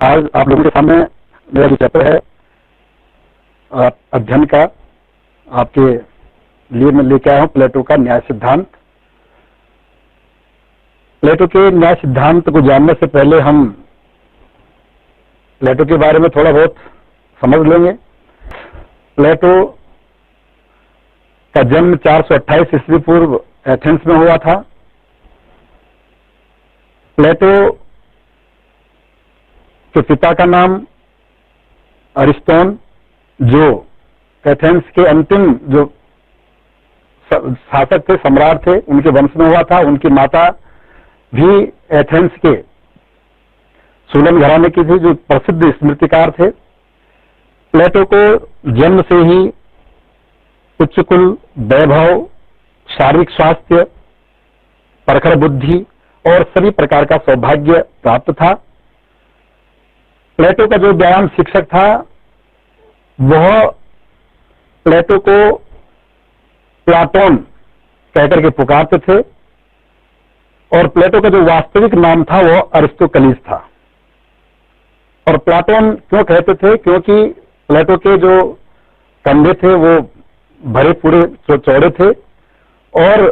आज आप लोगों के सामने मेरा जो चैप्टर है अध्ययन का, आपके लिए मैं लेके आया हूं प्लेटो का न्याय सिद्धांत। प्लेटो के न्याय सिद्धांत को जानने से पहले हम प्लेटो के बारे में थोड़ा बहुत समझ लेंगे। प्लेटो का जन्म 428 ईस्वी पूर्व एथेंस में हुआ था। प्लेटो के पिता का नाम अरिस्टोन, जो एथेंस के अंतिम जो शासक थे, सम्राट थे, उनके वंश में हुआ था। उनकी माता भी एथेंस के सूलन घराने की थी, जो प्रसिद्ध स्मृतिकार थे। प्लेटो को जन्म से ही उच्च कुल, वैभव, शारीरिक स्वास्थ्य, प्रखर बुद्धि और सभी प्रकार का सौभाग्य प्राप्त था। प्लेटो का जो व्यायाम शिक्षक था वह प्लेटो को प्लाटोन कहकर के पुकारते थे, और प्लेटो का जो वास्तविक नाम था वह अरिस्टोकलीस था। और प्लाटोन क्यों कहते थे? क्योंकि प्लेटो के जो कंधे थे वो भरे पूरे चौड़े थे, और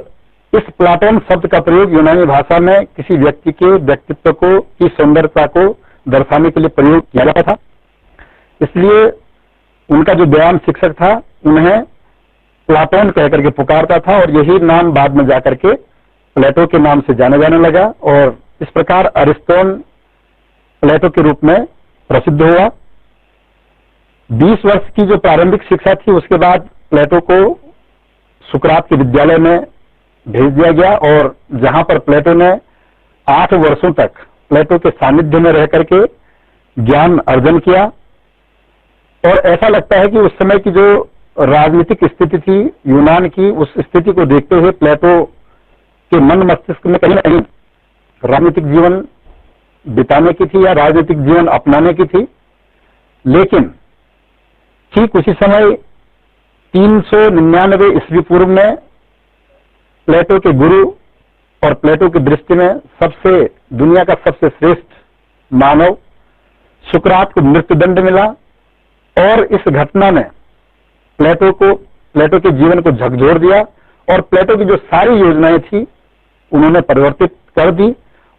इस प्लाटोन शब्द का प्रयोग यूनानी भाषा में किसी व्यक्ति के व्यक्तित्व को, की सौंदर्यता को दर्शाने के लिए प्रयोग किया जाता था। इसलिए उनका जो व्यायाम शिक्षक था उन्हें प्लाटोन कहकर के पुकारता था, और यही नाम बाद में जाकर के प्लेटो के नाम से जाने जाने लगा, और इस प्रकार अरिस्टोन प्लेटो के रूप में प्रसिद्ध हुआ। 20 वर्ष की जो प्रारंभिक शिक्षा थी, उसके बाद प्लेटो को सुकरात के विद्यालय में भेज दिया गया, और जहां पर प्लेटो ने 8 वर्षों तक प्लेटो के सानिध्य में रह करके ज्ञान अर्जन किया। और ऐसा लगता है कि उस समय की जो राजनीतिक स्थिति थी यूनान की, उस स्थिति को देखते हुए प्लेटो के मन मस्तिष्क में कहीं न कहीं राजनीतिक जीवन बिताने की थी या राजनीतिक जीवन अपनाने की थी। लेकिन ठीक उसी समय 399 ईस्वी पूर्व में प्लेटो के गुरु और प्लेटो की दृष्टि में दुनिया का सबसे श्रेष्ठ मानव सुकरात को मृत्युदंड मिला, और इस घटना ने प्लेटो के जीवन को झकझोर दिया, और प्लेटो की जो सारी योजनाएं थी उन्होंने परिवर्तित कर दी।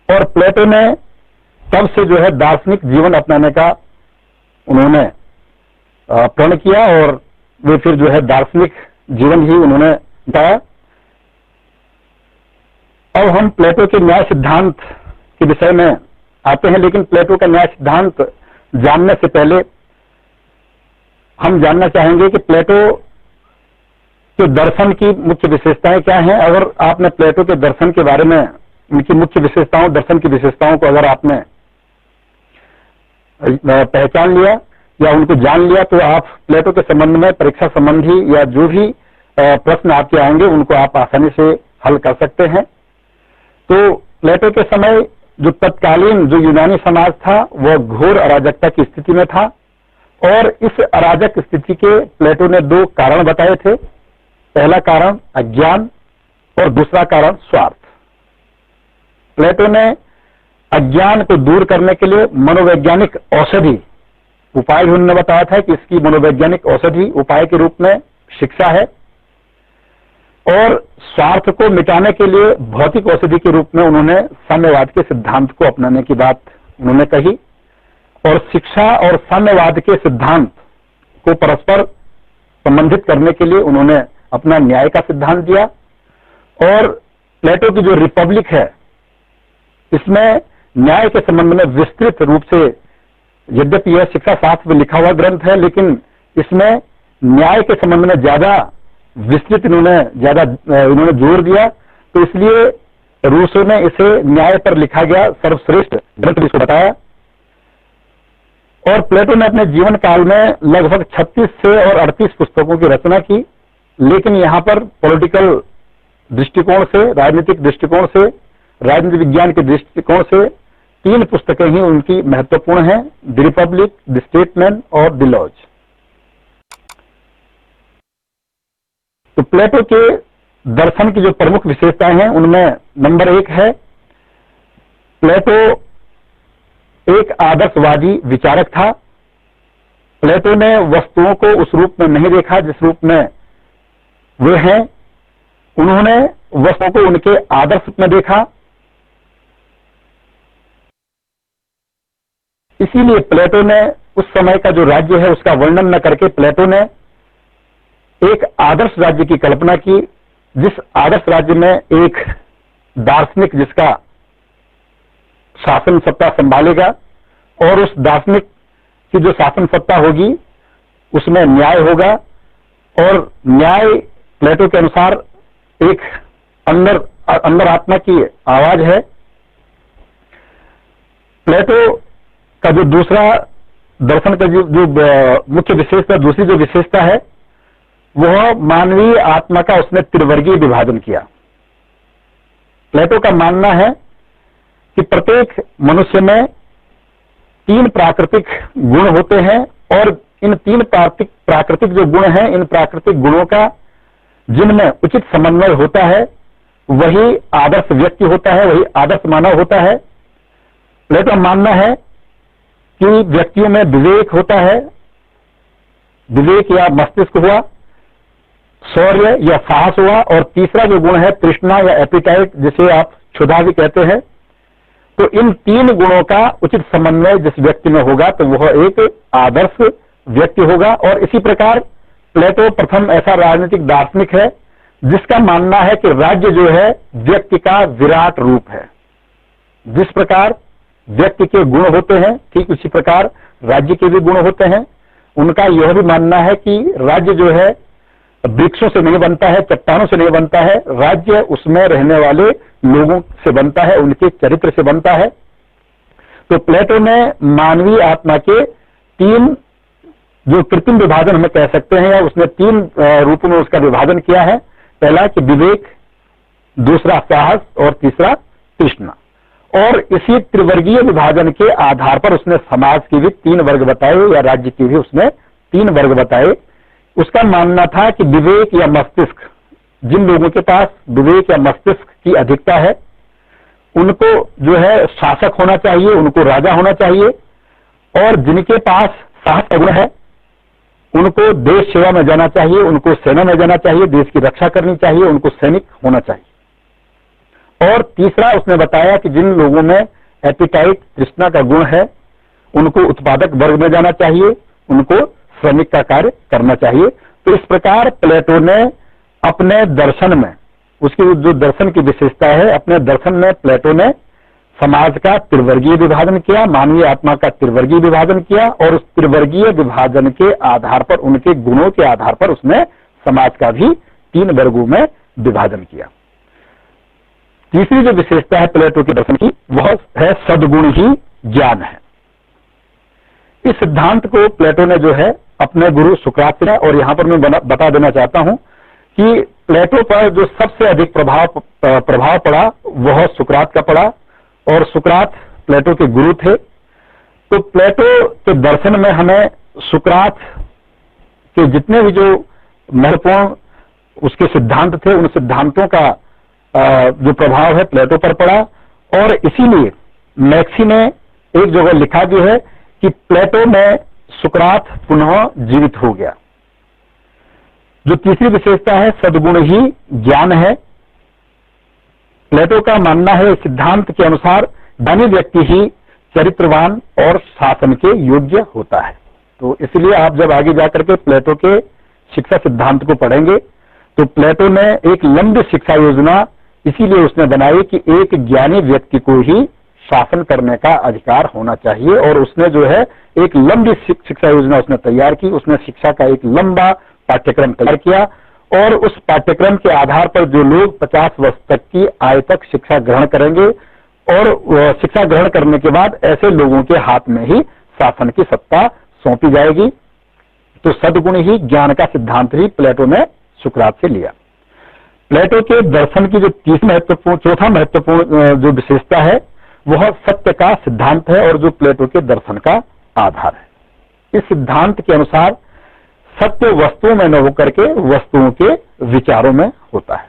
और प्लेटो ने तब से जो है दार्शनिक जीवन अपनाने का उन्होंने प्रण किया, और वे फिर जो है दार्शनिक जीवन ही उन्होंने बताया। अब हम प्लेटो के न्याय सिद्धांत के विषय में आते हैं, लेकिन प्लेटो का न्याय सिद्धांत जानने से पहले हम जानना चाहेंगे कि प्लेटो के दर्शन की मुख्य विशेषताएं क्या हैं। अगर आपने प्लेटो के दर्शन के बारे में, उनकी मुख्य विशेषताओं, दर्शन की विशेषताओं को अगर आपने पहचान लिया या उनको जान लिया, तो आप प्लेटो के संबंध में परीक्षा संबंधी या जो भी प्रश्न आपके आएंगे उनको आप आसानी से हल कर सकते हैं। तो प्लेटो के समय जो तत्कालीन जो यूनानी समाज था वह घोर अराजकता की स्थिति में था, और इस अराजक स्थिति के प्लेटो ने 2 कारण बताए थे। पहला कारण अज्ञान और दूसरा कारण स्वार्थ। प्लेटो ने अज्ञान को दूर करने के लिए मनोवैज्ञानिक औषधि उपाय भी उन्होंने बताया था कि इसकी मनोवैज्ञानिक औषधि उपाय के रूप में शिक्षा है, और स्वार्थ को मिटाने के लिए भौतिक औषधि के रूप में उन्होंने साम्यवाद के सिद्धांत को अपनाने की बात उन्होंने कही। और शिक्षा और साम्यवाद के सिद्धांत को परस्पर संबंधित करने के लिए उन्होंने अपना न्याय का सिद्धांत दिया। और प्लेटो की जो रिपब्लिक है, इसमें न्याय के संबंध में विस्तृत रूप से, यद्यपि यह शिक्षा शास्त्र में लिखा हुआ ग्रंथ है, लेकिन इसमें न्याय के संबंध में ज्यादा विस्तृत इन्होंने जोर दिया। तो इसलिए रूसो ने इसे न्याय पर लिखा गया सर्वश्रेष्ठ ग्रंथ इसको बताया। और प्लेटो ने अपने जीवन काल में लगभग 36 से और 38 पुस्तकों की रचना की, लेकिन यहाँ पर पॉलिटिकल दृष्टिकोण से, राजनीतिक दृष्टिकोण से, राजनीति विज्ञान के दृष्टिकोण से 3 पुस्तकें ही उनकी महत्वपूर्ण हैं: द रिपब्लिक, द स्टेटमैन और द लॉज। तो प्लेटो के दर्शन की जो प्रमुख विशेषताएं हैं उनमें नंबर 1 है, प्लेटो एक आदर्शवादी विचारक था। प्लेटो ने वस्तुओं को उस रूप में नहीं देखा जिस रूप में वे हैं। उन्होंने वस्तुओं को उनके आदर्श में देखा। इसीलिए प्लेटो ने उस समय का जो राज्य है उसका वर्णन न करके प्लेटो ने एक आदर्श राज्य की कल्पना की, जिस आदर्श राज्य में एक दार्शनिक जिसका शासन सत्ता संभालेगा और उस दार्शनिक की जो शासन सत्ता होगी उसमें न्याय होगा। और न्याय प्लेटो के अनुसार एक अंदर आत्मा की आवाज है। प्लेटो का जो दूसरा दर्शन का जो मुख्य विशेषता, दूसरी जो विशेषता है वह मानवीय आत्मा का उसने त्रिवर्गीय विभाजन किया। प्लेटो का मानना है कि प्रत्येक मनुष्य में 3 प्राकृतिक गुण होते हैं और इन 3 प्राकृतिक जो गुण हैं, इन प्राकृतिक गुणों का जिनमें उचित समन्वय होता है वही आदर्श व्यक्ति होता है, वही आदर्श मानव होता है। प्लेटो का मानना है कि व्यक्तियों में विवेक होता है, विवेक या मस्तिष्क हुआ, शौर्य या साहस हुआ, और तीसरा जो गुण है तृष्णा या एपिटाइट, जिसे आप क्षुधा भी कहते हैं। तो इन 3 गुणों का उचित समन्वय जिस व्यक्ति में होगा तो वह एक आदर्श व्यक्ति होगा। और इसी प्रकार प्लेटो प्रथम ऐसा राजनीतिक दार्शनिक है जिसका मानना है कि राज्य जो है व्यक्ति का विराट रूप है। जिस प्रकार व्यक्ति के गुण होते हैं ठीक उसी प्रकार राज्य के भी गुण होते हैं। उनका यह भी मानना है कि राज्य जो है वृक्षों से नहीं बनता है, चट्टानों से नहीं बनता है, राज्य उसमें रहने वाले लोगों से बनता है, उनके चरित्र से बनता है। तो प्लेटो ने मानवीय आत्मा के 3 जो कृत्रिम विभाजन हमें कह सकते हैं, या उसने 3 रूपों में उसका विभाजन किया है। पहला कि विवेक, दूसरा साहस और तीसरा तृष्णा। और इसी त्रिवर्गीय विभाजन के आधार पर उसने समाज के भी 3 वर्ग बताए या राज्य के भी उसने 3 वर्ग बताए। उसका मानना था कि विवेक या मस्तिष्क, जिन लोगों के पास विवेक या मस्तिष्क की अधिकता है उनको जो है शासक होना चाहिए, उनको राजा होना चाहिए। और जिनके पास साहस का गुण है उनको देश सेवा में जाना चाहिए, उनको सेना में जाना चाहिए, देश की रक्षा करनी चाहिए, उनको सैनिक होना चाहिए। और तीसरा उसने बताया कि जिन लोगों में एपिटाइट तृष्णा का गुण है उनको उत्पादक वर्ग में जाना चाहिए, उनको श्रमिक का कार्य करना चाहिए। तो इस प्रकार प्लेटो ने अपने दर्शन में, उसकी जो दर्शन की विशेषता है, अपने दर्शन में प्लेटो ने समाज का त्रिवर्गीय विभाजन किया, मानवीय आत्मा का त्रिवर्गीय विभाजन किया, और उस त्रिवर्गीय विभाजन के आधार पर, उनके गुणों के आधार पर उसने समाज का भी 3 वर्गों में विभाजन किया। तीसरी जो विशेषता है प्लेटो के दर्शन की वह है सद्गुण ही ज्ञान है। इस सिद्धांत को प्लेटो ने जो है अपने गुरु सुकरात से, और यहां पर मैं बता देना चाहता हूं कि प्लेटो पर जो सबसे अधिक प्रभाव पड़ा वह सुकरात का पड़ा, और सुकरात प्लेटो के गुरु थे। तो प्लेटो के दर्शन में हमें सुकरात के जितने भी जो महत्वपूर्ण उसके सिद्धांत थे उन सिद्धांतों का जो प्रभाव है प्लेटो पर पड़ा। और इसीलिए मैक्सी ने एक जगह लिखा भी है कि प्लेटो में सुकरात पुनः जीवित हो गया। जो तीसरी विशेषता है सद्गुण ही ज्ञान है। प्लेटो का मानना है सिद्धांत के अनुसार धनी व्यक्ति ही चरित्रवान और शासन के योग्य होता है। तो इसलिए आप जब आगे जाकर के प्लेटो के शिक्षा सिद्धांत को पढ़ेंगे तो प्लेटो ने एक लंबी शिक्षा योजना इसीलिए उसने बनाई कि एक ज्ञानी व्यक्ति को ही शासन करने का अधिकार होना चाहिए, और उसने जो है एक लंबी शिक्षा योजना उसने तैयार की। उसने शिक्षा का एक लंबा पाठ्यक्रम तैयार किया, और उस पाठ्यक्रम के आधार पर जो लोग 50 वर्ष तक की आयु तक शिक्षा ग्रहण करेंगे, और शिक्षा ग्रहण करने के बाद ऐसे लोगों के हाथ में ही शासन की सत्ता सौंपी जाएगी। तो सद्गुण ही ज्ञान का सिद्धांत ही प्लेटो ने सुकरात से लिया। प्लेटो के दर्शन की जो चौथा महत्वपूर्ण जो विशेषता है वह सत्य का सिद्धांत है, और जो प्लेटो के दर्शन का आधार है। इस सिद्धांत के अनुसार सत्य वस्तुओं में न होकर के वस्तुओं के विचारों में होता है।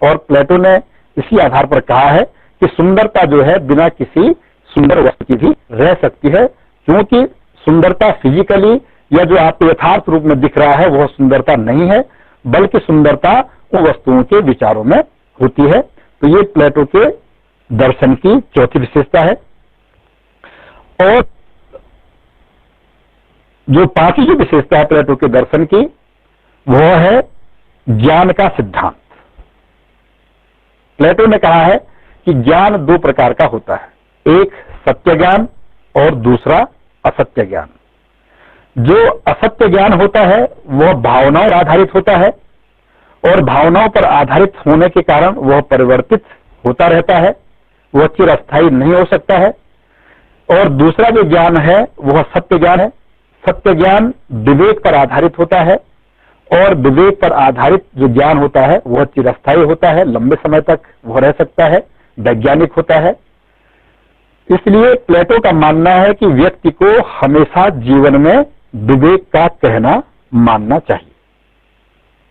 और प्लेटो ने इसी आधार पर कहा है कि सुंदरता जो है बिना किसी सुंदर वस्तु की भी रह सकती है, क्योंकि सुंदरता फिजिकली या जो आपको यथार्थ रूप में दिख रहा है वह सुंदरता नहीं है, बल्कि सुंदरता उन वस्तुओं के विचारों में होती है। तो ये प्लेटो के दर्शन की चौथी विशेषता है। और जो पांचवी जो विशेषता है प्लेटो के दर्शन की, वह है ज्ञान का सिद्धांत। प्लेटो ने कहा है कि ज्ञान दो प्रकार का होता है, एक सत्य ज्ञान और दूसरा असत्य ज्ञान। जो असत्य ज्ञान होता है वह भावनाओं पर आधारित होता है, और भावनाओं पर आधारित होने के कारण वह परिवर्तित होता रहता है, वह चिरस्थायी नहीं हो सकता है। और दूसरा जो ज्ञान है वह सत्य ज्ञान है। सत्य ज्ञान विवेक पर आधारित होता है, और विवेक पर आधारित जो ज्ञान होता है वह चिरस्थायी होता है, लंबे समय तक वह रह सकता है, वैज्ञानिक होता है। इसलिए प्लेटो का मानना है कि व्यक्ति को हमेशा जीवन में विवेक का कहना मानना चाहिए।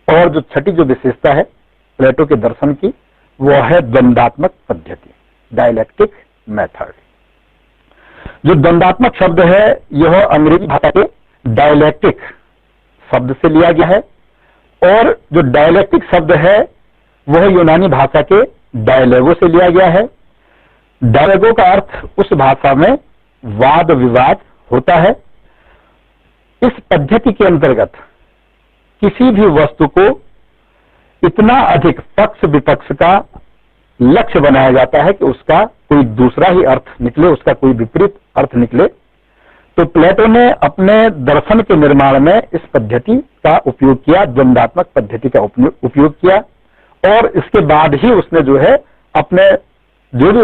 और जो छठी जो विशेषता है प्लेटो के दर्शन की, वह है द्वंदात्मक पद्धति, डायलेक्टिक मेथड। जो द्वंदात्मक शब्द है यह अंग्रेजी भाषा के डायलेक्टिक शब्द से लिया गया है, और जो डायलेक्टिक शब्द है वह यूनानी भाषा के डायलेगो से लिया गया है। डायलेगो का अर्थ उस भाषा में वाद विवाद होता है। इस पद्धति के अंतर्गत किसी भी वस्तु को इतना अधिक पक्ष विपक्ष का लक्ष्य बनाया जाता है कि उसका कोई दूसरा ही अर्थ निकले, उसका कोई विपरीत अर्थ निकले। तो प्लेटो ने अपने दर्शन के निर्माण में इस पद्धति का उपयोग किया, द्वंदात्मक पद्धति का उपयोग किया, और इसके बाद ही उसने जो है अपने जो भी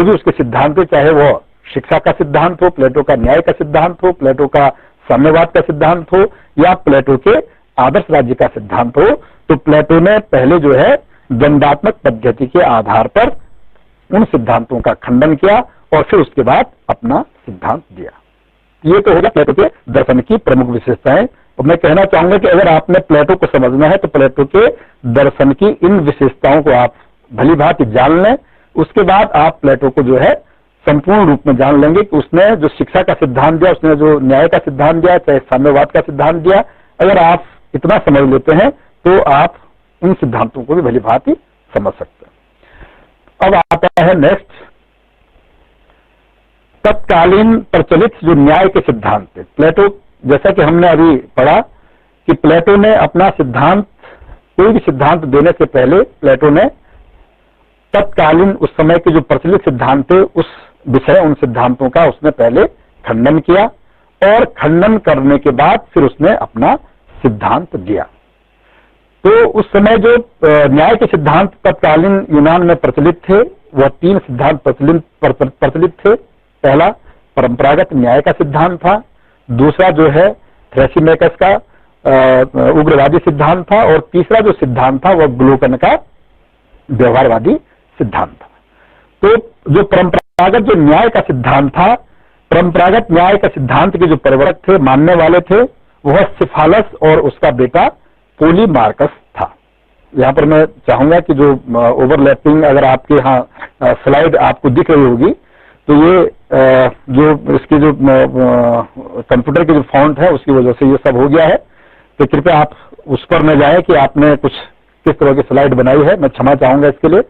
उसके सिद्धांत, चाहे वो शिक्षा का सिद्धांत हो, प्लेटो का न्याय का सिद्धांत हो, प्लेटो का साम्यवाद का सिद्धांत हो, या प्लेटो के आदर्श राज्य का सिद्धांत हो, तो प्लेटो ने पहले जो है द्वंदात्मक पद्धति के आधार पर उन सिद्धांतों का खंडन किया, और फिर उसके बाद अपना सिद्धांत दिया। ये तो होगा प्लेटो के दर्शन की प्रमुख विशेषताएं। और मैं कहना चाहूंगा कि अगर आपने प्लेटो को समझना है तो प्लेटो के दर्शन की इन विशेषताओं को आप भली भांति जान लें। उसके बाद आप प्लेटो को जो है संपूर्ण रूप में जान लेंगे कि उसने जो शिक्षा का सिद्धांत दिया, उसने जो न्याय का सिद्धांत दिया, चाहे साम्यवाद का सिद्धांत दिया, अगर आप इतना समझ लेते हैं तो आप उन सिद्धांतों को भी भली भांति समझ सकते हैं। अब आता है नेक्स्ट, तत्कालीन प्रचलित जो न्याय के सिद्धांत थे। प्लेटो, जैसा कि हमने अभी पढ़ा कि प्लेटो ने अपना सिद्धांत, कोई भी सिद्धांत देने से पहले प्लेटो ने तत्कालीन उस समय के जो प्रचलित सिद्धांत थे उस विषय, उन सिद्धांतों का उसने पहले खंडन किया, और खंडन करने के बाद फिर उसने अपना सिद्धांत दिया। तो उस समय जो न्याय के सिद्धांत तत्कालीन यूनान में प्रचलित थे, वह तीन सिद्धांत प्रचलित थे। पहला परंपरागत न्याय का सिद्धांत था, दूसरा जो है थ्रेसिमेकस का उग्रवादी सिद्धांत था, और तीसरा जो सिद्धांत था वह ग्लोकन का व्यवहारवादी सिद्धांत था। तो जो परंपरागत जो न्याय का सिद्धांत था, परंपरागत न्याय का सिद्धांत के जो प्रवर्तक थे, मानने वाले थे, वह सिफालस और उसका बेटा पोलीमार्कस था। यहां पर मैं चाहूंगा कि जो ओवरलैपिंग, अगर आपके यहाँ स्लाइड आपको दिख रही होगी, तो ये जो इसकी जो कंप्यूटर की जो फॉन्ट है उसकी वजह से ये सब हो गया है। तो कृपया आप उस पर न जाएं कि आपने कुछ किस तरह की स्लाइड बनाई है, मैं क्षमा चाहूंगा इसके लिए।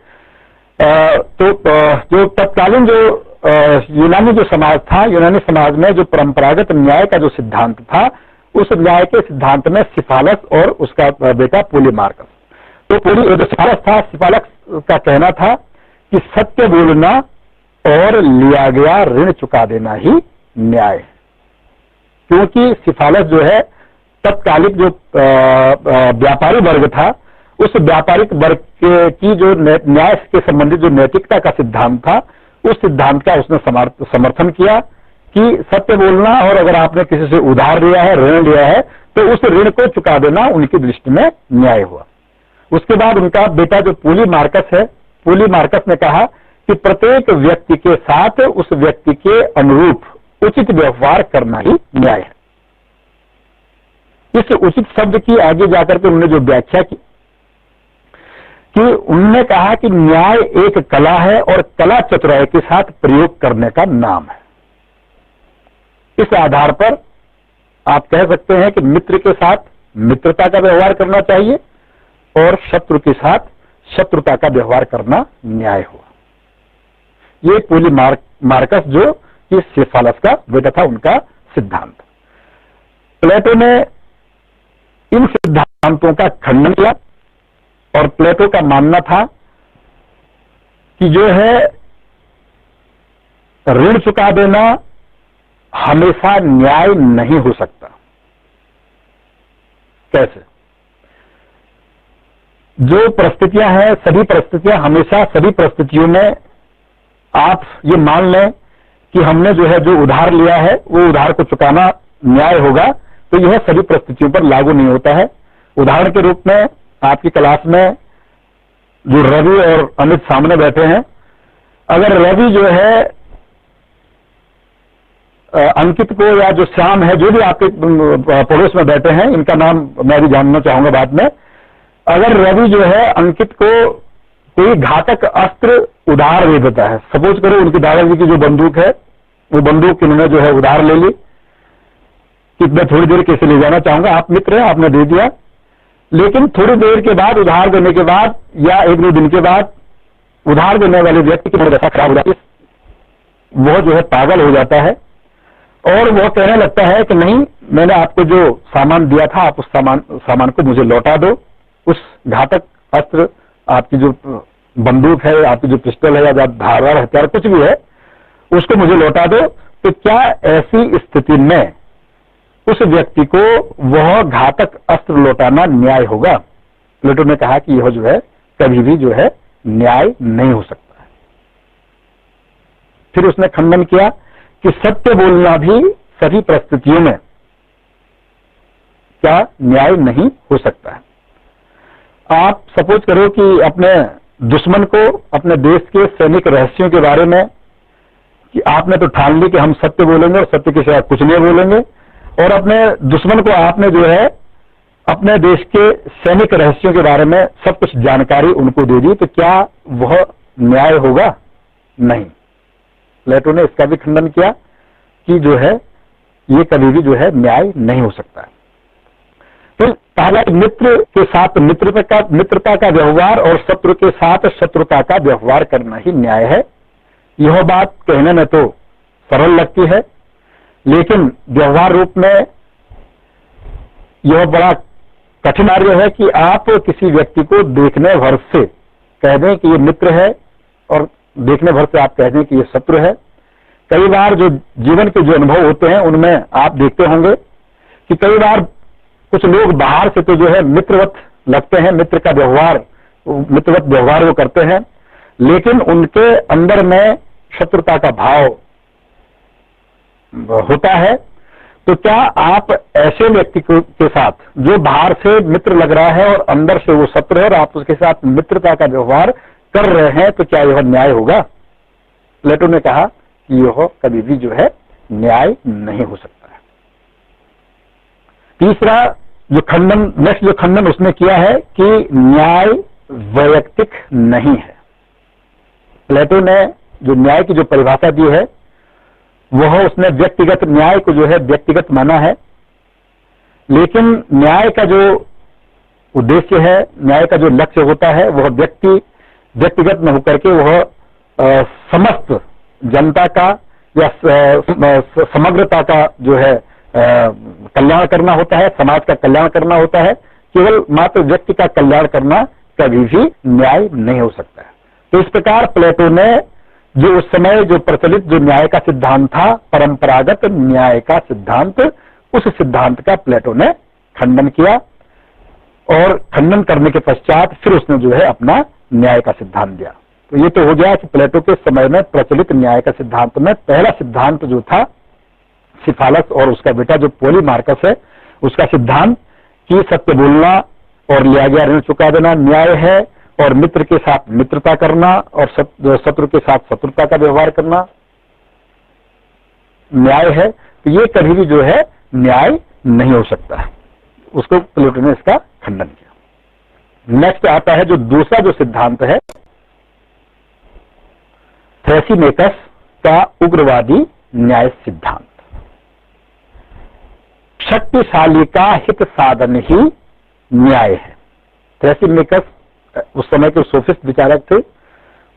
तो जो तत्कालीन जो यूनानी जो समाज था, यूनानी समाज में जो परंपरागत न्याय का जो सिद्धांत था, उस न्याय के सिद्धांत में सिफालस और उसका बेटा पोलीमार्कस। तो जो सिफालस था, सिफालस का कहना था कि सत्य बोलना और लिया गया ऋण चुका देना ही न्याय, क्योंकि सिफालस जो है तत्कालिक जो व्यापारी वर्ग था, उस व्यापारिक वर्ग की जो न्याय के संबंधित जो नैतिकता का सिद्धांत था, उस सिद्धांत का उसने समर्थन किया कि सत्य बोलना, और अगर आपने किसी से उधार लिया है, ऋण लिया है, तो उस ऋण को चुका देना उनकी दृष्टि में न्याय हुआ। उसके बाद उनका बेटा जो पोलीमार्कस है, पोलीमार्कस ने कहा कि प्रत्येक व्यक्ति के साथ उस व्यक्ति के अनुरूप उचित व्यवहार करना ही न्याय है। इस उचित शब्द की आगे जाकर के उन्होंने जो व्याख्या की कि उन्होंने कहा कि न्याय एक कला है और कला चतुराई के साथ प्रयोग करने का नाम है। इस आधार पर आप कह सकते हैं कि मित्र के साथ मित्रता का व्यवहार करना चाहिए और शत्रु के साथ शत्रुता का व्यवहार करना न्याय हुआ। ये पोली मार्कस जो कि सेफालस का बेटा था, उनका सिद्धांत। प्लेटो ने इन सिद्धांतों का खंडन किया और प्लेटो का मानना था कि जो है ऋण चुका देना हमेशा न्याय नहीं हो सकता। कैसे? जो परिस्थितियां हैं, सभी परिस्थितियां हमेशा सभी परिस्थितियों में आप ये मान लें कि हमने जो है जो उधार लिया है वो उधार को चुकाना न्याय होगा, तो यह सभी परिस्थितियों पर लागू नहीं होता है। उदाहरण के रूप में आपकी क्लास में जो रवि और अमित सामने बैठे हैं, अगर रवि जो है अंकित को या जो श्याम है, जो भी आपके पड़ोस में बैठे हैं, इनका नाम मैं भी जानना चाहूंगा बाद में, अगर रवि जो है अंकित को कोई घातक अस्त्र उधार दे देता है, सपोज करो उनकी दादाजी की जो बंदूक है वो बंदूक इन्होंने जो है उधार ले ली कि मैं थोड़ी देर कैसे ले जाना चाहूंगा, आप मित्र हैं, आपने दे दिया, लेकिन थोड़ी देर के बाद उधार देने के बाद या एक दो दिन के बाद उधार देने वाले व्यक्ति की दशा खराब हो जाती है, वह जो है पागल हो जाता है और वह कहने लगता है कि नहीं, मैंने आपको जो सामान दिया था आप उस सामान को मुझे लौटा दो, उस घातक अस्त्र, आपकी जो बंदूक है, आपकी जो पिस्टल है या धारदार हथियार कुछ भी है, उसको मुझे लौटा दो। तो क्या ऐसी स्थिति में उस व्यक्ति को वह घातक अस्त्र लौटाना न्याय होगा? प्लेटो ने कहा कि यह जो है कभी भी जो है न्याय नहीं हो सकता है। फिर उसने खंडन किया कि सत्य बोलना भी सभी परिस्थितियों में क्या न्याय नहीं हो सकता है। आप सपोज करो कि अपने दुश्मन को अपने देश के सैनिक रहस्यों के बारे में कि आपने तो ठान ली कि हम सत्य बोलेंगे और सत्य के सिवा कुछ नहीं बोलेंगे, और अपने दुश्मन को आपने जो है अपने देश के सैनिक रहस्यों के बारे में सब कुछ जानकारी उनको दे दी, तो क्या वह न्याय होगा? नहीं। प्लेटो ने इसका भी खंडन किया कि जो है ये कभी भी जो है न्याय नहीं हो सकता है। तो पहला मित्र के साथ मित्रता का व्यवहार और शत्रु के साथ शत्रुता का व्यवहार करना ही न्याय है। यह बात कहने में तो सरल लगती है, लेकिन व्यवहार रूप में यह बड़ा कठिन कार्य है कि आप किसी व्यक्ति को देखने भर से कह दें कि ये मित्र है और देखने भर से आप कह दें कि ये शत्रु है। कई बार जो जीवन के जो अनुभव होते हैं उनमें आप देखते होंगे कि कई बार कुछ लोग बाहर से तो जो है मित्रवत लगते हैं, मित्रवत व्यवहार वो करते हैं, लेकिन उनके अंदर में शत्रुता का भाव होता है। तो क्या आप ऐसे व्यक्ति के साथ जो बाहर से मित्र लग रहा है और अंदर से वो शत्रु है और आप उसके साथ मित्रता का व्यवहार कर रहे हैं, तो क्या यह न्याय होगा? प्लेटो ने कहा कि यह कभी भी जो है न्याय नहीं हो सकता है। तीसरा नेक्स्ट जो खंडन उसने किया है कि न्याय वैयक्तिक नहीं है। प्लेटो ने जो न्याय की जो परिभाषा दी है वह उसने व्यक्तिगत न्याय को जो है व्यक्तिगत माना है, लेकिन न्याय का जो उद्देश्य है, न्याय का जो लक्ष्य होता है वह व्यक्तिगत न होकर के वह समस्त जनता का या समग्रता का जो है कल्याण करना होता है, समाज का कल्याण करना होता है। केवल मात्र व्यक्ति का कल्याण करना कभी भी न्याय नहीं हो सकता है। तो इस प्रकार प्लेटो ने जो उस समय जो प्रचलित जो न्याय का सिद्धांत था, परंपरागत न्याय का सिद्धांत, उस सिद्धांत का प्लेटो ने खंडन किया और खंडन करने के पश्चात फिर उसने जो है अपना न्याय का सिद्धांत दिया। तो ये तो हो गया कि प्लेटो के समय में प्रचलित न्याय का सिद्धांत में पहला सिद्धांत जो था सिफालस और उसका बेटा जो पोली मार्कस है उसका सिद्धांत कि सत्य बोलना और लिया गया ऋण चुका देना न्याय है, और मित्र के साथ मित्रता करना और शत्रु के साथ शत्रुता का व्यवहार करना न्याय है। तो ये कभी भी जो है न्याय नहीं हो सकता है। उसको प्लेटो ने इसका खंडन किया। नेक्स्ट आता है जो दूसरा जो सिद्धांत है, थ्रेसीमेकस का उग्रवादी न्याय सिद्धांत। शक्तिशाली का हित साधन ही न्याय है। थ्रेसीमेकस उस समय के सोफिस्ट विचारक थे,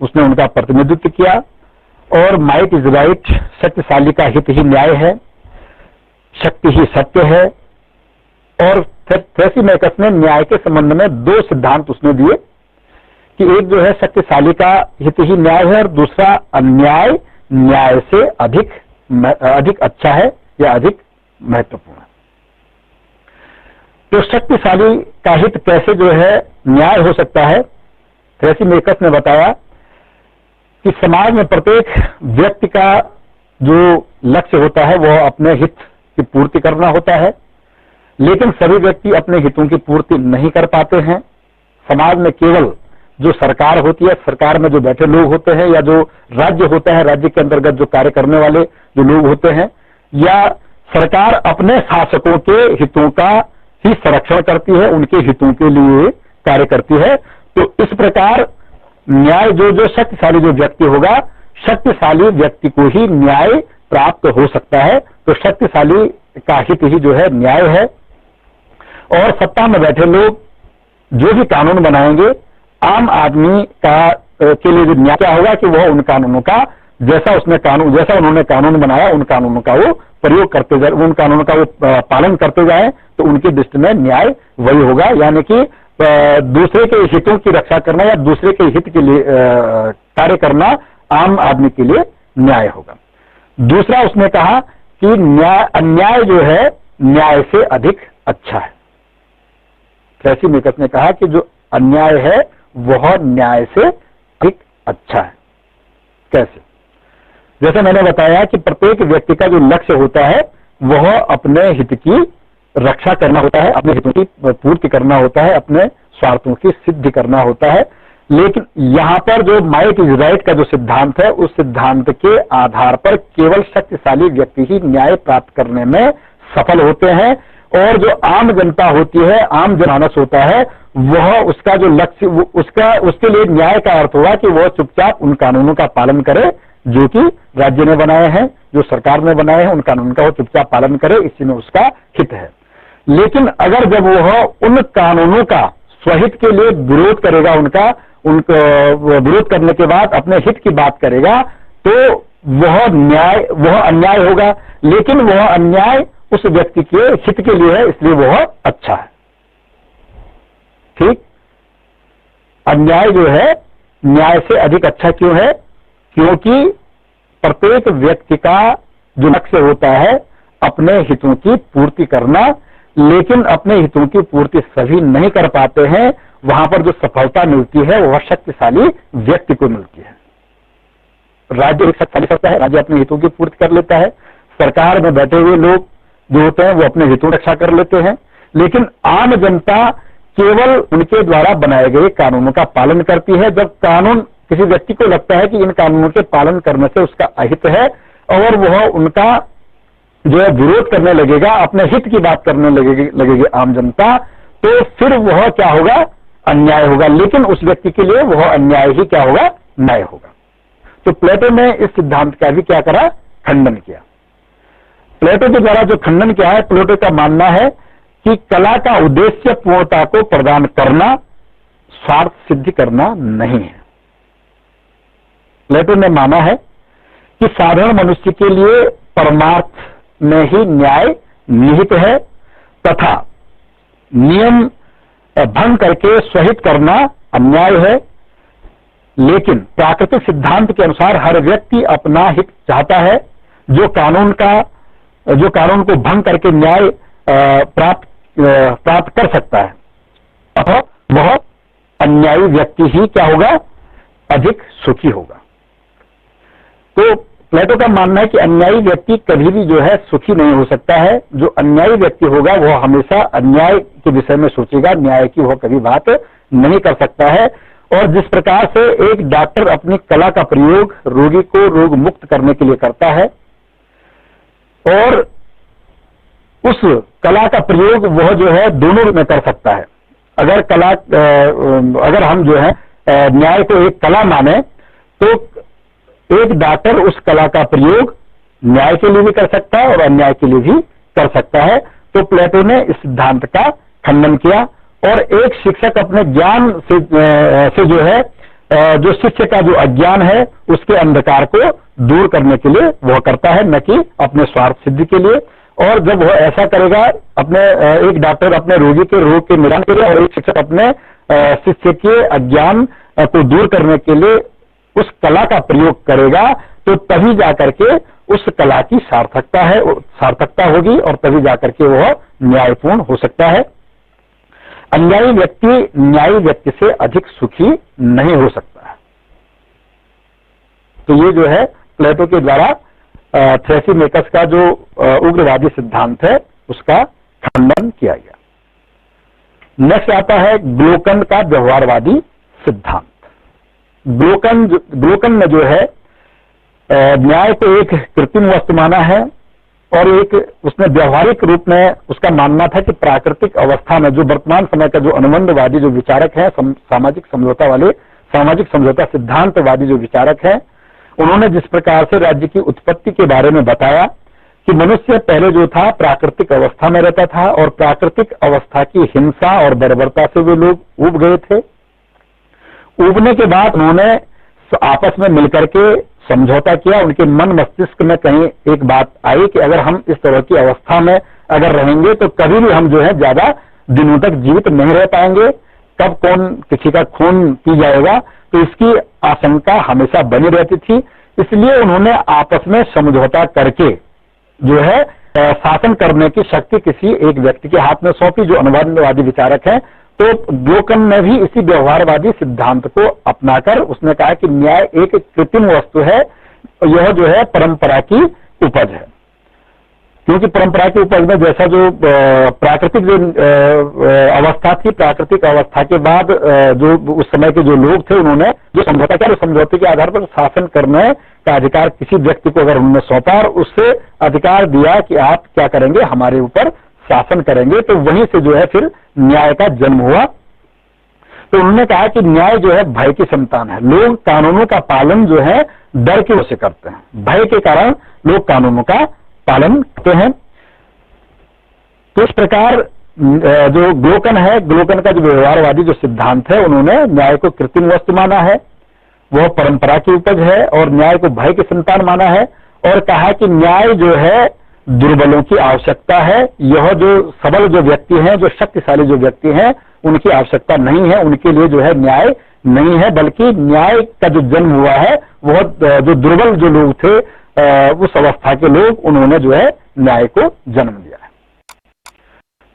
उसने उनका प्रतिनिधित्व किया और माइट इज राइट, शक्तिशाली का हित ही न्याय है, शक्ति ही सत्य है। और थ्रेसीमेकस ने न्याय के संबंध में दो सिद्धांत उसने दिए कि एक जो है शक्तिशाली का हित ही न्याय है और दूसरा अन्याय न्याय से अधिक अच्छा है या अधिक महत्वपूर्ण है। तो शक्तिशाली का हित कैसे जो है न्याय हो सकता है, थ्रेसीमेकस ने बताया कि समाज में प्रत्येक व्यक्ति का जो लक्ष्य होता है वह अपने हित की पूर्ति करना होता है, लेकिन सभी व्यक्ति अपने हितों की पूर्ति नहीं कर पाते हैं। समाज में केवल जो सरकार होती है, सरकार में जो बैठे लोग होते हैं, या जो राज्य होता है, राज्य के अंतर्गत जो कार्य करने वाले जो लोग होते हैं, या सरकार अपने शासकों के हितों का ही संरक्षण करती है, उनके हितों के लिए कार्य करती है। तो इस प्रकार न्याय जो शक्तिशाली जो व्यक्ति होगा, शक्तिशाली व्यक्ति को ही न्याय प्राप्त हो सकता है। तो शक्तिशाली का हित ही जो है न्याय है। और सत्ता में बैठे लोग जो भी कानून बनाएंगे, आम आदमी का के लिए जो न्याय क्या होगा कि वह उन कानूनों का जैसा उन्होंने कानून बनाया उन कानूनों का वो प्रयोग करते जाए, उन कानूनों का वो पालन करते जाए, तो उनकी दृष्टि में न्याय वही होगा। यानी कि दूसरे के हितों की रक्षा करना या दूसरे के हित के लिए कार्य करना आम आदमी के लिए न्याय होगा। दूसरा उसने कहा कि अन्याय जो है न्याय से अधिक अच्छा है। थ्रेसीमेकस ने कहा कि जो अन्याय है वह न्याय से अधिक अच्छा है। कैसे? जैसे मैंने बताया कि प्रत्येक व्यक्ति का जो लक्ष्य होता है वह अपने हित की रक्षा करना होता है, अपने हितों की पूर्ति करना होता है, अपने स्वार्थों की सिद्धि करना होता है। लेकिन यहां पर जो माइट इज राइट का जो सिद्धांत है, उस सिद्धांत के आधार पर केवल शक्तिशाली व्यक्ति ही न्याय प्राप्त करने में सफल होते हैं, और जो आम जनता होती है, आम जनमानस होता है, वह उसका जो लक्ष्य उसके लिए न्याय का अर्थ होगा कि वह चुपचाप उन कानूनों का पालन करे जो कि राज्य ने बनाए हैं, जो सरकार ने बनाए हैं, उन कानून का वो चुपचाप पालन करे, इसी में उसका हित है। लेकिन अगर जब वह उन कानूनों का स्वहित के लिए विरोध करेगा, उनका विरोध करने के बाद अपने हित की बात करेगा, तो वह अन्याय होगा। लेकिन वह अन्याय उस व्यक्ति के हित के लिए है, इसलिए वह अच्छा है। ठीक? अन्याय जो है न्याय से अधिक अच्छा क्यों है? क्योंकि प्रत्येक व्यक्ति का जो लक्ष्य होता है अपने हितों की पूर्ति करना, लेकिन अपने हितों की पूर्ति सभी नहीं कर पाते हैं। वहां पर जो सफलता मिलती है वह शक्तिशाली व्यक्ति को मिलती है। राज्य एक शक्तिशाली सत्ता है, राज्य अपने हितों की पूर्ति कर लेता है। सरकार में बैठे हुए लोग जो होते हैं वो अपने हितों की रक्षा कर लेते हैं, लेकिन आम जनता केवल उनके द्वारा बनाए गए कानूनों का पालन करती है। जब कानून किसी व्यक्ति को लगता है कि इन कानूनों के पालन करने से उसका अहित है और वह उनका जो है विरोध करने लगेगा, अपने हित की बात करने लगेगी आम जनता, तो फिर वह क्या होगा? अन्याय होगा। लेकिन उस व्यक्ति के लिए वह अन्याय ही क्या होगा? न्याय होगा। तो प्लेटो ने इस सिद्धांत का भी क्या करा? खंडन किया। प्लेटो के द्वारा जो खंडन किया है, प्लेटो का मानना है कि कला का उद्देश्य पूर्णता को प्रदान करना, स्वार्थ सिद्धि करना नहीं है। प्लेटो ने माना है कि साधारण मनुष्य के लिए परमार्थ में ही न्याय निहित है तथा नियम भंग करके स्वहित करना अन्याय है। लेकिन प्राकृतिक सिद्धांत के अनुसार हर व्यक्ति अपना हित चाहता है। जो कानून को भंग करके न्याय प्राप्त कर सकता है, अतः वह अन्यायी व्यक्ति ही क्या होगा? अधिक सुखी होगा। तो प्लेटो का मानना है कि अन्यायी व्यक्ति कभी भी जो है सुखी नहीं हो सकता है। जो अन्यायी व्यक्ति होगा वह हमेशा अन्याय के विषय में सोचेगा, न्याय की वह कभी बात नहीं कर सकता है। और जिस प्रकार से एक डॉक्टर अपनी कला का प्रयोग रोगी को रोग मुक्त करने के लिए करता है और उस कला का प्रयोग वह जो है दोनों में कर सकता है, अगर हम जो है न्याय को एक कला माने, तो एक डॉक्टर उस कला का प्रयोग न्याय के लिए भी कर सकता है और अन्याय के लिए भी कर सकता है। तो प्लेटो ने इस सिद्धांत का खंडन किया और एक शिक्षक अपने ज्ञान से जो है जो शिष्य का जो अज्ञान है उसके अंधकार को दूर करने के लिए वह करता है, न कि अपने स्वार्थ सिद्धि के लिए। और जब वह ऐसा करेगा, अपने एक डॉक्टर अपने रोगी के रोग के निदान के लिए और एक शिक्षक अपने शिष्य के अज्ञान को दूर करने के लिए उस कला का प्रयोग करेगा, तो तभी जाकर के उस कला की सार्थकता होगी और तभी जाकर के वह न्यायपूर्ण हो सकता है। अन्यायी व्यक्ति न्यायी व्यक्ति से अधिक सुखी नहीं हो सकता है। तो ये जो है प्लेटो के द्वारा थ्रेसिमेकस का जो उग्रवादी सिद्धांत है उसका खंडन किया गया। नेक्स्ट आता है ग्लोकन का व्यवहारवादी सिद्धांत। ग्लोकन में जो है न्याय को एक कृत्रिम वस्तु माना है और एक उसने व्यवहारिक रूप में उसका मानना था कि प्राकृतिक अवस्था में जो वर्तमान समय का जो अनुबंधवादी जो विचारक हैं, सामाजिक समझौता सिद्धांतवादी जो विचारक हैं, उन्होंने जिस प्रकार से राज्य की उत्पत्ति के बारे में बताया कि मनुष्य पहले जो था प्राकृतिक अवस्था में रहता था और प्राकृतिक अवस्था की हिंसा और बर्बरता से वे लोग उब गए थे। उबने के बाद उन्होंने आपस में मिलकर के समझौता किया। उनके मन मस्तिष्क में कहीं एक बात आई कि अगर हम इस तरह की अवस्था में अगर रहेंगे तो कभी भी हम जो है ज्यादा दिनों तक जीवित नहीं रह पाएंगे, कब कौन किसी का खून पी जाएगा, तो इसकी आशंका हमेशा बनी रहती थी। इसलिए उन्होंने आपस में समझौता करके जो है शासन करने की शक्ति किसी एक व्यक्ति के हाथ में सौंपी, जो अनुबंधवादी विचारक हैं। तो ग्लोकन ने भी इसी व्यवहारवादी सिद्धांत को अपनाकर उसने कहा कि न्याय एक कृत्रिम वस्तु है, यह जो है परंपरा की उपज है। क्योंकि परंपरा की उपज में जैसा जो प्राकृतिक जो अवस्था थी, प्राकृतिक अवस्था के बाद जो उस समय के जो लोग थे उन्होंने जो समझौता किया, समझौते के आधार पर शासन करने का अधिकार किसी व्यक्ति को अगर उन्होंने सौंपा और उससे अधिकार दिया कि आप क्या करेंगे, हमारे ऊपर शासन करेंगे, तो वहीं से जो है फिर न्याय का जन्म हुआ। तो उन्होंने कहा कि न्याय जो है भय की संतान है। लोग कानूनों का पालन जो है डर की वजह से करते हैं, भय के कारण लोग कानूनों का पालन करते हैं। तो इस प्रकार जो ग्लोकन है, ग्लोकन का जो व्यवहारवादी जो सिद्धांत है, उन्होंने न्याय को कृत्रिम वस्तु माना है, वह परंपरा की उपज है और न्याय को भय की संतान माना है और कहा कि न्याय जो है दुर्बलों की आवश्यकता है। यह जो सबल जो व्यक्ति हैं, जो शक्तिशाली जो व्यक्ति हैं, उनकी आवश्यकता नहीं है, उनके लिए जो है न्याय नहीं है, बल्कि न्याय का जो जन्म हुआ है वह जो दुर्बल जो लोग थे, उस अवस्था के लोग, उन्होंने जो है न्याय को जन्म दिया है।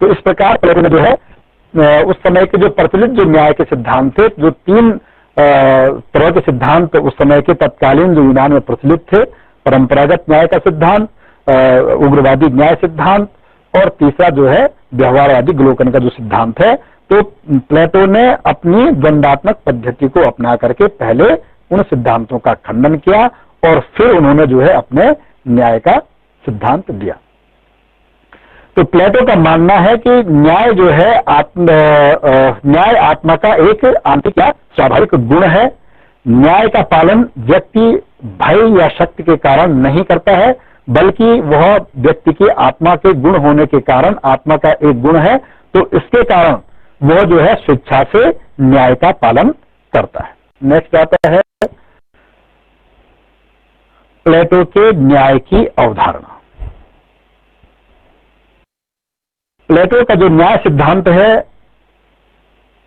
तो इस प्रकार प्लेटो ने जो है उस समय के जो प्रचलित जो न्याय के सिद्धांत थे, जो तीन तरह के सिद्धांत उस समय के तत्कालीन जो यूनान में प्रचलित थे, परंपरागत न्याय का सिद्धांत, उग्रवादी न्याय सिद्धांत और तीसरा जो है व्यवहारवादी ग्लोकन का जो सिद्धांत है। तो प्लेटो ने अपनी द्वंदात्मक पद्धति को अपना करके पहले उन सिद्धांतों का खंडन किया और फिर उन्होंने जो है अपने न्याय का सिद्धांत दिया। तो प्लेटो का मानना है कि न्याय जो है न्याय आत्मा का एक आंतरिक या स्वाभाविक गुण है। न्याय का पालन व्यक्ति भय या शक्ति के कारण नहीं करता है, बल्कि वह व्यक्ति की आत्मा के गुण होने के कारण, आत्मा का एक गुण है, तो इसके कारण वह जो है स्वेच्छा से न्याय का पालन करता है। नेक्स्ट आता है प्लेटो के न्याय की अवधारणा। प्लेटो का जो न्याय सिद्धांत है,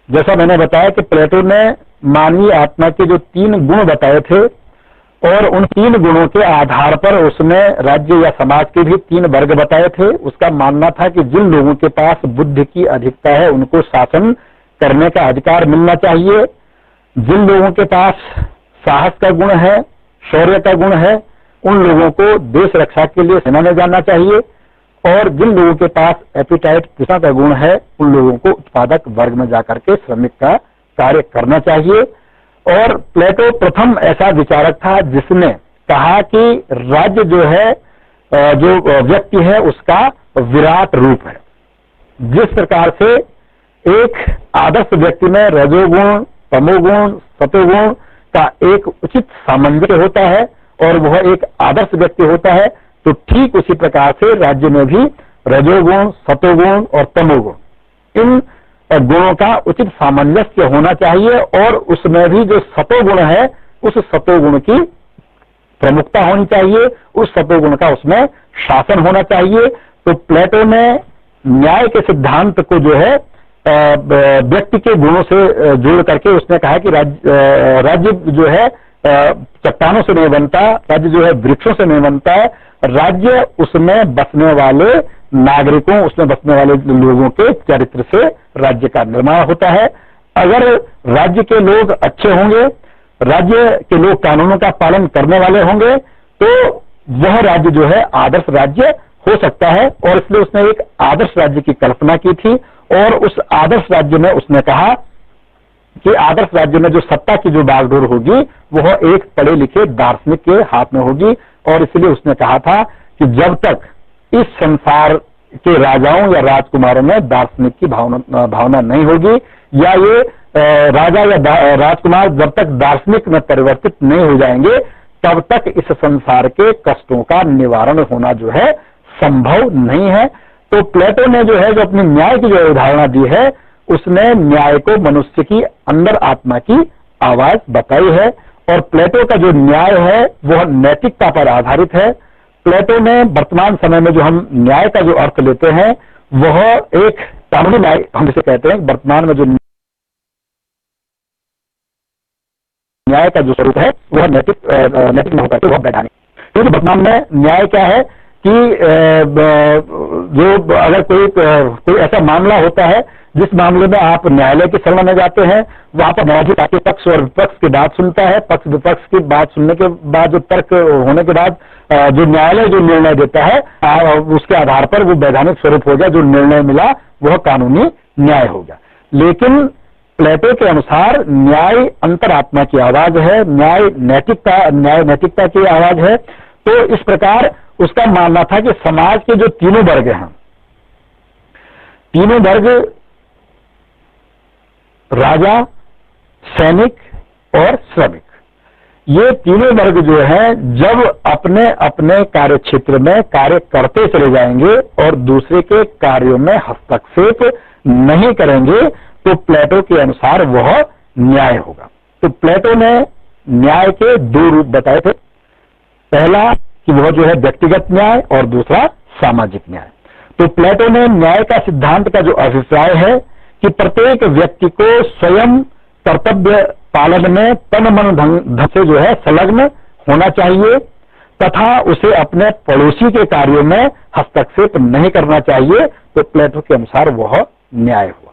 जैसा मैंने बताया कि प्लेटो ने मानवीय आत्मा के जो 3 गुण बताए थे और उन 3 गुणों के आधार पर उसने राज्य या समाज के भी 3 वर्ग बताए थे। उसका मानना था कि जिन लोगों के पास बुद्धि की अधिकता है उनको शासन करने का अधिकार मिलना चाहिए, जिन लोगों के पास साहस का गुण है, शौर्य का गुण है, उन लोगों को देश रक्षा के लिए सेना में जाना चाहिए और जिन लोगों के पास एपिटाइट तृष्णा का गुण है उन लोगों को उत्पादक वर्ग में जाकर के श्रमिक का कार्य करना चाहिए। और प्लेटो प्रथम ऐसा विचारक था जिसने कहा कि राज्य जो है, जो व्यक्ति है, उसका विराट रूप है। जिस प्रकार से एक आदर्श व्यक्ति में रजोगुण, तमोगुण, सतोगुण का एक उचित सामंजस्य होता है और वह एक आदर्श व्यक्ति होता है, तो ठीक उसी प्रकार से राज्य में भी रजोगुण, सतोगुण और तमोगुण इन गुणों का उचित सामंजस्य होना चाहिए और उसमें भी जो सतोगुण है उस सतोगुण की प्रमुखता होनी चाहिए, उस सतोगुण का उसमें शासन होना चाहिए। तो प्लेटो ने न्याय के सिद्धांत को जो है व्यक्ति के गुणों से जोड़ करके उसने कहा कि राज्य जो है चट्टानों से नहीं बनता, राज्य जो है वृक्षों से नहीं बनता है, राज्य उसमें बसने वाले नागरिकों, उसमें बसने वाले लोगों के चरित्र से राज्य का निर्माण होता है। अगर राज्य के लोग अच्छे होंगे, राज्य के लोग कानूनों का पालन करने वाले होंगे, तो वह राज्य जो है आदर्श राज्य हो सकता है। और इसलिए उसने एक आदर्श राज्य की कल्पना की थी और उस आदर्श राज्य में उसने कहा कि आदर्श राज्य में जो सत्ता की जो बागडोर होगी वह एक पढ़े लिखे दार्शनिक के हाथ में होगी। और इसलिए उसने कहा था कि जब तक इस संसार के राजाओं या राजकुमारों में दार्शनिक की भावना नहीं होगी, या ये राजा या राजकुमार जब तक दार्शनिक में परिवर्तित नहीं हो जाएंगे, तब तक इस संसार के कष्टों का निवारण होना जो है संभव नहीं है। तो प्लेटो ने जो है जो अपनी न्याय की जो अवधारणा दी है, उसने न्याय को मनुष्य की अंदर आत्मा की आवाज बताई है। और प्लेटो का जो न्याय है वह नैतिकता पर आधारित है। प्लेटो ने वर्तमान समय में जो हम न्याय का जो अर्थ लेते हैं वह एक कानूनी न्याय हम इसे कहते हैं। वर्तमान में जो न्याय का जो स्वरूप है वह नैतिक न होकर के वह वैधानिक, क्योंकि वर्तमान में न्याय क्या है कि जो अगर कोई ऐसा मामला होता है जिस मामले में आप न्यायालय की शरण में जाते हैं, वहां पर न्यायाधीश आपके पक्ष और विपक्ष की बात सुनता है। पक्ष विपक्ष की बात सुनने के बाद जो तर्क होने के बाद जो न्यायालय जो निर्णय देता है उसके आधार पर वो वैधानिक स्वरूप हो गया, जो निर्णय मिला वह कानूनी न्याय हो गया। लेकिन प्लेटो के अनुसार न्याय अंतरात्मा की आवाज है, न्याय नैतिकता की आवाज है। तो इस प्रकार उसका मानना था कि समाज के जो तीनों वर्ग हैं, तीनों वर्ग राजा, सैनिक और श्रमिक, ये तीनों वर्ग जो है जब अपने अपने कार्य क्षेत्र में कार्य करते चले जाएंगे और दूसरे के कार्यों में हस्तक्षेप नहीं करेंगे, तो प्लेटो के अनुसार वह न्याय होगा। तो प्लेटो ने न्याय के दो रूप बताए थे, पहला कि वह जो है व्यक्तिगत न्याय और दूसरा सामाजिक न्याय। तो प्लेटो ने न्याय का सिद्धांत का जो अभिप्राय है कि प्रत्येक व्यक्ति को स्वयं कर्तव्य पालन में तन मन धन से जो है संलग्न होना चाहिए तथा उसे अपने पड़ोसी के कार्यों में हस्तक्षेप नहीं करना चाहिए। तो प्लेटो के अनुसार वह न्याय हुआ।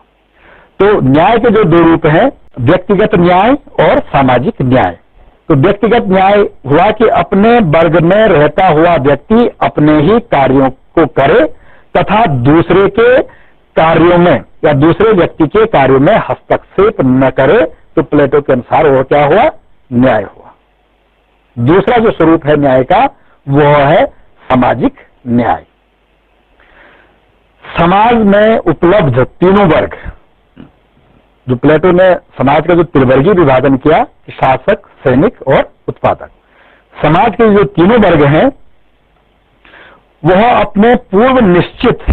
तो न्याय के जो दो रूप हैं, व्यक्तिगत न्याय और सामाजिक न्याय। तो व्यक्तिगत न्याय हुआ कि अपने वर्ग में रहता हुआ व्यक्ति अपने ही कार्यों को करे तथा दूसरे के कार्यों में या दूसरे व्यक्ति के कार्यों में हस्तक्षेप न करे। तो प्लेटो के अनुसार वह क्या हुआ? न्याय हुआ। दूसरा जो स्वरूप है न्याय का वह है सामाजिक न्याय। समाज में उपलब्ध तीनों वर्ग, जो प्लेटो ने समाज का जो त्रिवर्गीय विभाजन किया, शासक, सैनिक और उत्पादक, समाज के जो तीनों वर्ग हैं वह अपने पूर्व निश्चित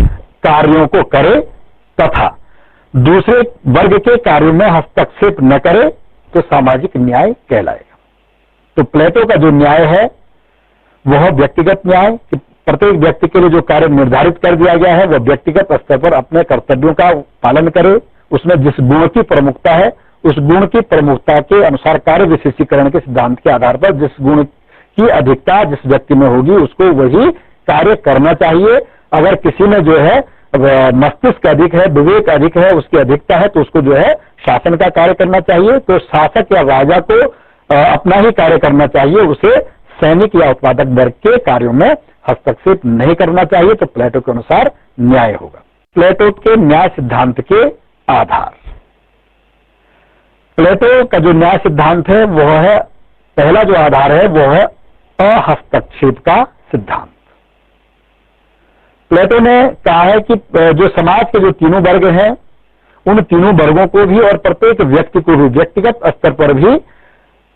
कार्यों को करे तथा दूसरे वर्ग के कार्यों में हस्तक्षेप न करे, तो सामाजिक न्याय कहलाएगा। तो प्लेटो का जो न्याय है वह व्यक्तिगत न्याय, कि प्रत्येक व्यक्ति के लिए जो कार्य निर्धारित कर दिया गया है वह व्यक्तिगत स्तर पर अपने कर्तव्यों का पालन करे, उसमें जिस गुण की प्रमुखता है उस गुण की प्रमुखता के अनुसार कार्य विशेषीकरण के सिद्धांत के आधार पर जिस गुण की अधिकता जिस व्यक्ति में होगी उसको वही कार्य करना चाहिए। अगर किसी में जो है मस्तिष्क अधिक है, विवेक अधिक है, उसकी अधिकता है, तो उसको जो है शासन का कार्य करना चाहिए। तो शासक या राजा को अपना ही कार्य करना चाहिए, उसे सैनिक या उत्पादक वर्ग के कार्यों में हस्तक्षेप नहीं करना चाहिए। तो प्लेटो के अनुसार न्याय होगा। प्लेटो के न्याय सिद्धांत के आधार, प्लेटो का जो न्याय सिद्धांत है वह है, पहला जो आधार है वह है अहस्तक्षेप का सिद्धांत। प्लेटो ने कहा है कि जो समाज के जो तीनों वर्ग हैं उन तीनों वर्गों को भी और प्रत्येक व्यक्ति को भी व्यक्तिगत स्तर पर भी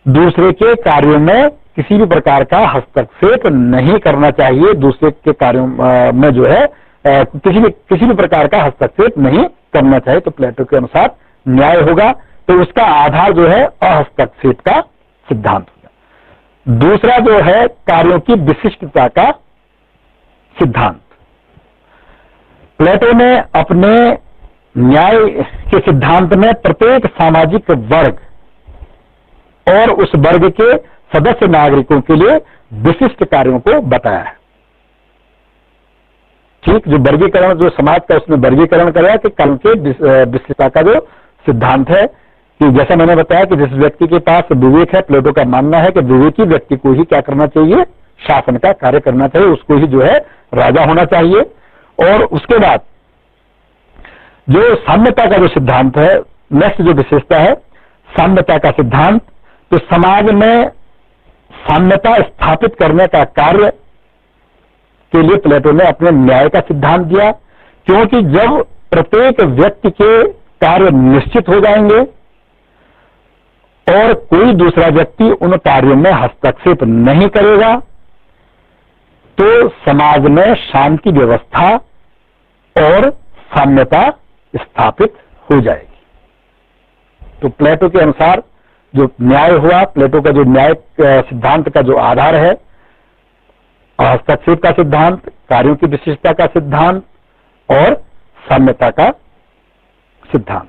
दूसरे के कार्यों में किसी भी प्रकार का हस्तक्षेप नहीं करना चाहिए। दूसरे के कार्यों में जो है किसी भी प्रकार का हस्तक्षेप नहीं करना चाहिए। तो प्लेटो के अनुसार न्याय होगा, तो उसका आधार जो है अहस्तक्षेप का सिद्धांत होगा। दूसरा जो है कार्यों की विशिष्टता का सिद्धांत। प्लेटो ने अपने न्याय के सिद्धांत में प्रत्येक सामाजिक वर्ग और उस वर्ग के सदस्य नागरिकों के लिए विशिष्ट कार्यों को बताया है। ठीक, जो वर्गीकरण जो समाज का उसमें वर्गीकरण कराया कि कर्म के विशिष्टता का जो सिद्धांत है कि जैसा मैंने बताया कि जिस व्यक्ति के पास विवेक है, प्लेटो का मानना है कि विवेकी व्यक्ति को ही क्या करना चाहिए, शासन का कार्य करना चाहिए, उसको ही जो है राजा होना चाहिए। और उसके बाद जो साम्यता का जो सिद्धांत है, नेक्स्ट जो विशेषता है साम्यता का सिद्धांत, तो समाज में साम्यता स्थापित करने का कार्य के लिए प्लेटो ने अपने न्याय का सिद्धांत दिया, क्योंकि जब प्रत्येक व्यक्ति के कार्य निश्चित हो जाएंगे और कोई दूसरा व्यक्ति उन कार्यों में हस्तक्षेप नहीं करेगा तो समाज में शांति व्यवस्था और साम्यता स्थापित हो जाएगी। तो प्लेटो के अनुसार जो न्याय हुआ, प्लेटो का जो न्याय सिद्धांत का जो आधार है हस्तक्षेप का सिद्धांत, कार्यों की विशिष्टता का सिद्धांत और साम्यता का सिद्धांत।